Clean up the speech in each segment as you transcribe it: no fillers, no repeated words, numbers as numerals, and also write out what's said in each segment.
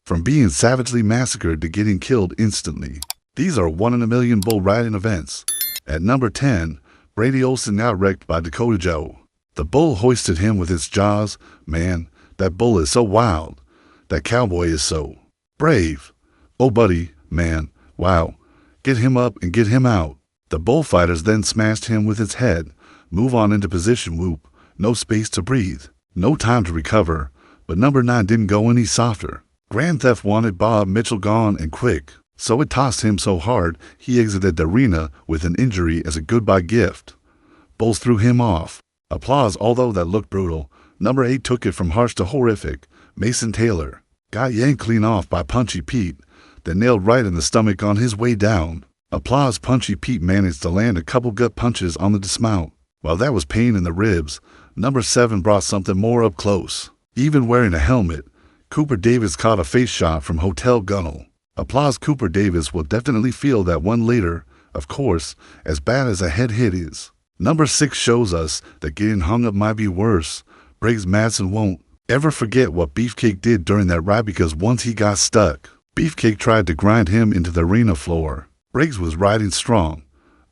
from being savagely massacred to getting killed instantly. These are 1-in-a-million bull riding events. At number 10, Brady Olson got wrecked by Dakota Joe. The bull hoisted him with its jaws. Man, that bull is so wild. That cowboy is so brave. Oh, buddy, man, wow. Get him up and get him out. The bullfighters then smashed him with its head. Move on into position, whoop. No space to breathe. No time to recover. But number 9 didn't go any softer. Grand Theft wanted Bob Mitchell gone and quick, so it tossed him so hard he exited the arena with an injury as a goodbye gift. Bulls threw him off. Applause, although that looked brutal. Number 8 took it from harsh to horrific. Mason Taylor got yanked clean off by Punchy Pete, then nailed right in the stomach on his way down. Applause. Punchy Pete managed to land a couple gut punches on the dismount. While that was pain in the ribs, number 7 brought something more up close. Even wearing a helmet, Cooper Davis caught a face shot from Hotel Gunnell. Applause. Cooper Davis will definitely feel that one later, of course, as bad as a head hit is. Number 6 shows us that getting hung up might be worse. Briggs Madsen won't ever forget what Beefcake did during that ride, because once he got stuck, Beefcake tried to grind him into the arena floor. Briggs was riding strong.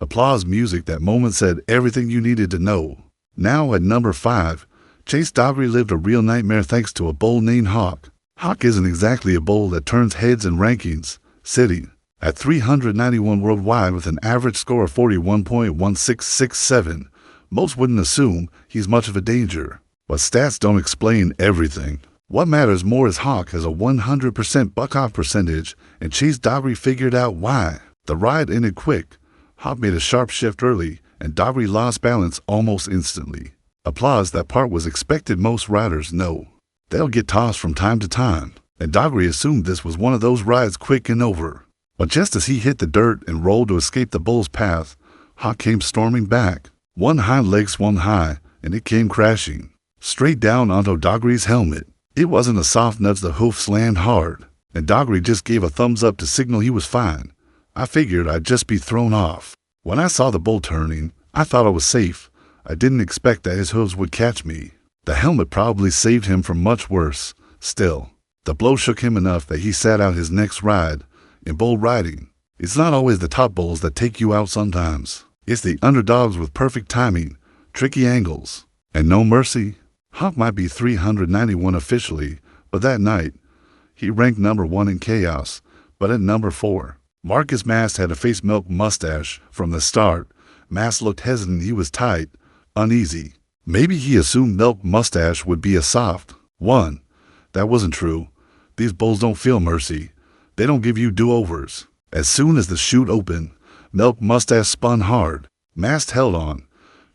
Applause. Music that moment said everything you needed to know. Now at number 5, Chase Doggery lived a real nightmare thanks to a bull named Hawk. Hawk isn't exactly a bull that turns heads in rankings, sitting at 391 worldwide with an average score of 41.1667. Most wouldn't assume he's much of a danger, but stats don't explain everything. What matters more is Hawk has a 100% buck-off percentage, and Chase Doggery figured out why. The ride ended quick. Hawk made a sharp shift early, and Doggery lost balance almost instantly. Applause. That part was expected. Most riders know they'll get tossed from time to time, and Doggery assumed this was one of those rides, quick and over. But just as he hit the dirt and rolled to escape the bull's path, Hawk came storming back. One hind leg swung high, and it came crashing straight down onto Doggery's helmet. It wasn't a soft nudge, the hoofs land hard, and Doggery just gave a thumbs up to signal he was fine. I figured I'd just be thrown off. When I saw the bull turning, I thought I was safe. I didn't expect that his hooves would catch me. The helmet probably saved him from much worse. Still, the blow shook him enough that he sat out his next ride. In bull riding, it's not always the top bulls that take you out sometimes. It's the underdogs with perfect timing, tricky angles, and no mercy. Hawk might be 391 officially, but that night, he ranked number 1 in chaos. But at number 4, Marcus Mast had a face milk mustache from the start. Mast looked hesitant. He was tight, uneasy. Maybe he assumed milk mustache would be a soft one. That wasn't true. These bulls don't feel mercy. They don't give you do-overs. As soon as the chute opened, milk mustache spun hard. Mast held on,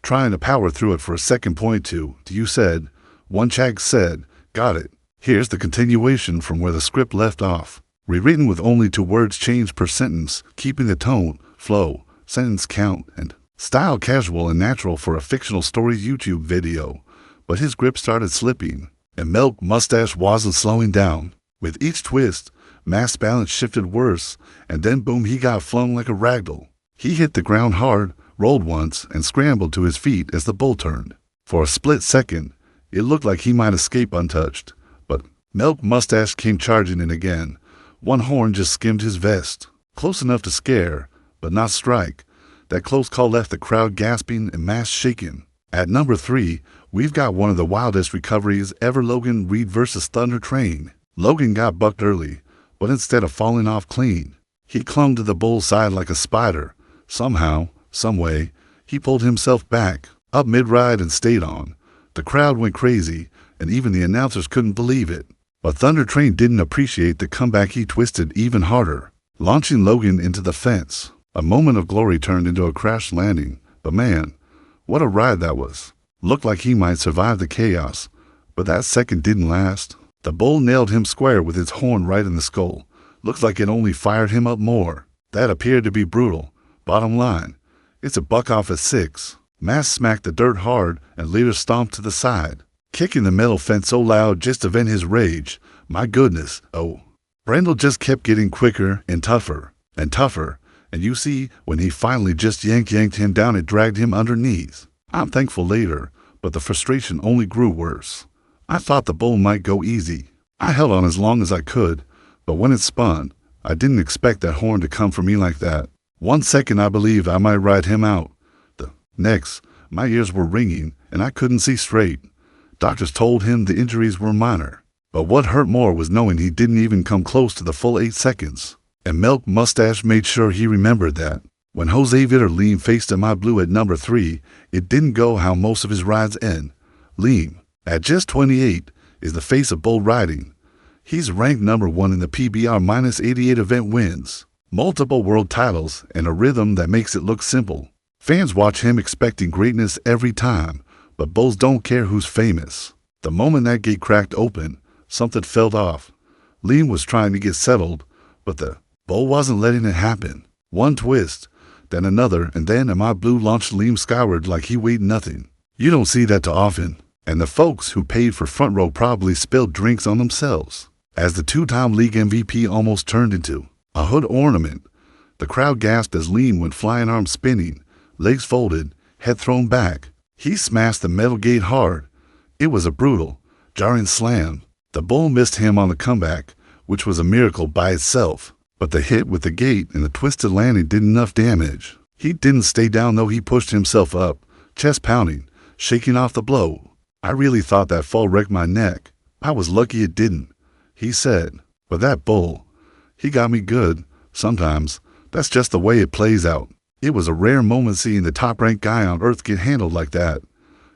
trying to power through it for a second. Point to you said. One chag said, got it. Here's the continuation from where the script left off. Rewritten with only 2 words changed per sentence, keeping the tone, flow, sentence count, and style casual and natural for a fictional story YouTube video. But his grip started slipping, and milk mustache wasn't slowing down. With each twist, Mast's balance shifted worse, and then boom, he got flung like a ragdoll. He hit the ground hard, rolled once, and scrambled to his feet as the bull turned. For a split second, it looked like he might escape untouched, but milk mustache came charging in again. One horn just skimmed his vest, close enough to scare, but not strike. That close call left the crowd gasping and Mast shaking. At number 3, we've got one of the wildest recoveries ever. Logan Reed versus Thunder Train. Logan got bucked early, but instead of falling off clean, he clung to the bull's side like a spider. Somehow, someway, he pulled himself back, up mid-ride, and stayed on. The crowd went crazy, and even the announcers couldn't believe it. But Thunder Train didn't appreciate the comeback. He twisted even harder, launching Logan into the fence. A moment of glory turned into a crash landing. But man, what a ride that was. Looked like he might survive the chaos, but that second didn't last. The bull nailed him square with its horn right in the skull. Looks like it only fired him up more. That appeared to be brutal. Bottom line, it's a buck off at 6. Mast smacked the dirt hard and later stomped to the side, kicking the metal fence so loud just to vent his rage. My goodness, oh. Brendel just kept getting quicker and tougher, and you see, when he finally just yanked him down, it dragged him underneath. I'm thankful later, but the frustration only grew worse. I thought the bull might go easy. I held on as long as I could, But when it spun, I didn't expect that horn to come for me like that. 1 second I believed I might ride him out. The next, my ears were ringing and I couldn't see straight. Doctors told him the injuries were minor. But what hurt more was knowing he didn't even come close to the full 8 seconds. And Milk Mustache made sure he remembered that. When Jose Vitterleem faced my blue at number 3, it didn't go how most of his rides end. Leem, at just 28, is the face of bull riding. He's ranked number 1 in the PBR-88 event wins, multiple world titles, and a rhythm that makes it look simple. Fans watch him expecting greatness every time, but bulls don't care who's famous. The moment that gate cracked open, something fell off. Leem was trying to get settled, but the bull wasn't letting it happen. One twist, then another, and then my blue launched Leem skyward like he weighed nothing. You don't see that too often, and the folks who paid for front row probably spilled drinks on themselves. As the 2-time league MVP almost turned into a hood ornament, the crowd gasped as Leem went flying, arms spinning, legs folded, head thrown back. He smashed the metal gate hard. It was a brutal, jarring slam. The bull missed him on the comeback, which was a miracle by itself. But the hit with the gate and the twisted landing did enough damage. He didn't stay down though. He pushed himself up, chest pounding, shaking off the blow. I really thought that fall wrecked my neck. I was lucky it didn't, he said. But that bull, he got me good. Sometimes, that's just the way it plays out. It was a rare moment seeing the top-ranked guy on earth get handled like that.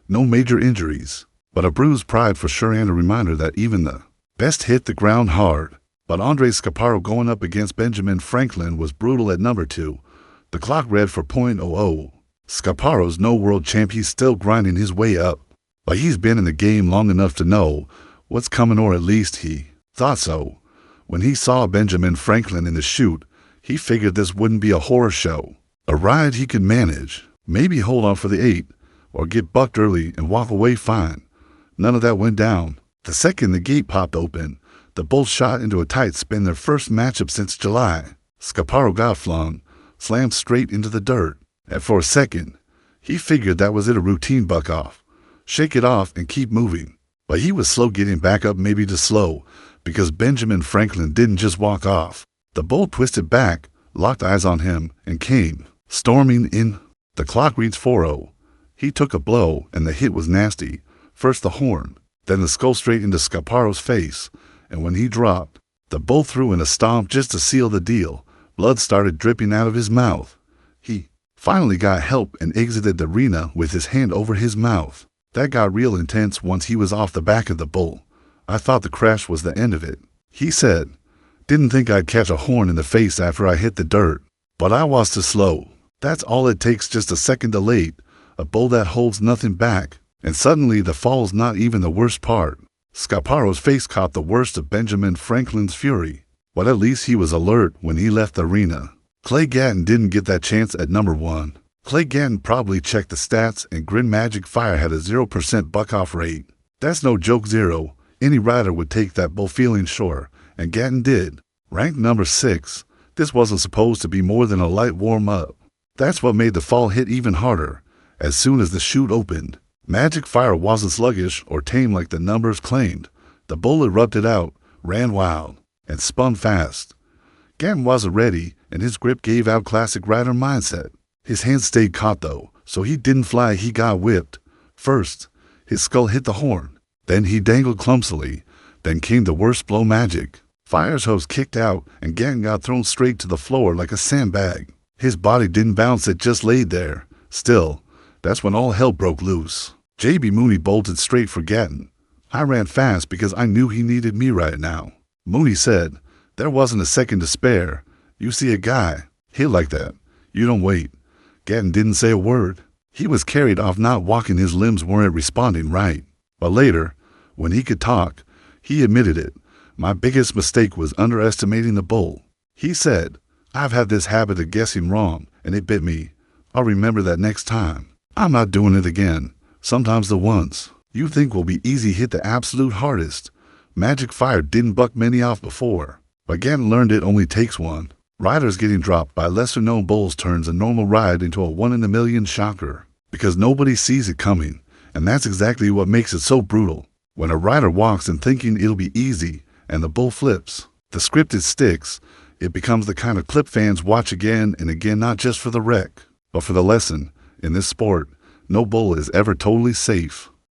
No major injuries, but a bruised pride for sure, and a reminder that even the best hit the ground hard. But Andre Scaparro going up against Benjamin Franklin was brutal at number 2. The clock read for .00. Scaparro's no world champ. He's still grinding his way up, but he's been in the game long enough to know what's coming, or at least he thought so. When he saw Benjamin Franklin in the chute, he figured this wouldn't be a horror show. A ride he could manage, maybe hold on for the 8, or get bucked early and walk away fine. None of that went down. The second the gate popped open, the bulls shot into a tight spin, their first matchup since July. Scaparro got flung, slammed straight into the dirt. And for a second, he figured that was it, a routine buck off. Shake it off and keep moving. But he was slow getting back up, maybe too slow, because Benjamin Franklin didn't just walk off. The bull twisted back, locked eyes on him, and came storming in. The clock reads 4-0. He took a blow, and the hit was nasty. First the horn, then the skull straight into Scaparro's face, and when he dropped, the bull threw in a stomp just to seal the deal. Blood started dripping out of his mouth. He finally got help and exited the arena with his hand over his mouth. That got real intense once he was off the back of the bull. I thought the crash was the end of it. He said, "Didn't think I'd catch a horn in the face after I hit the dirt, but I was too slow." That's all it takes, just a second delayed. A bull that holds nothing back. And suddenly the fall's not even the worst part. Scaparro's face caught the worst of Benjamin Franklin's fury. But at least he was alert when he left the arena. Klay Gaton didn't get that chance at number 1. Klay Gaton probably checked the stats, and Grin Magic Fire had a 0% buck-off rate. That's no joke, 0. Any rider would take that bull feeling sure, and Gaton did. Ranked number 6, this wasn't supposed to be more than a light warm-up. That's what made the fall hit even harder. As soon as the chute opened, Magic Fire wasn't sluggish or tame like the numbers claimed. The bull erupted out, ran wild, and spun fast. Gaton wasn't ready, and his grip gave out classic rider mindset. His hands stayed caught though, so he didn't fly, he got whipped. First, his skull hit the horn. Then he dangled clumsily. Then came the worst blow. Magic Fire's hose kicked out, and Gaton got thrown straight to the floor like a sandbag. His body didn't bounce, it just laid there. Still, that's when all hell broke loose. J.B. Mooney bolted straight for Gaton. I ran fast because I knew he needed me right now. Mooney said, "There wasn't a second to spare. You see a guy hit like that, you don't wait." Gaton didn't say a word. He was carried off, not walking, his limbs weren't responding right. But later, when he could talk, he admitted it. "My biggest mistake was underestimating the bull." He said, "I've had this habit of guessing wrong, and it bit me. I'll remember that next time. I'm not doing it again." Sometimes the ones you think will be easy hit the absolute hardest. Magic Fire didn't buck many off before, but Gaton learned it only takes one. Riders getting dropped by lesser-known bulls turns a normal ride into a one-in-a-million shocker, because nobody sees it coming, and that's exactly what makes it so brutal. When a rider walks in thinking it'll be easy, and the bull flips, The scripted sticks. It becomes the kind of clip fans watch again and again, not just for the wreck, but for the lesson. In this sport, no bull is ever totally safe.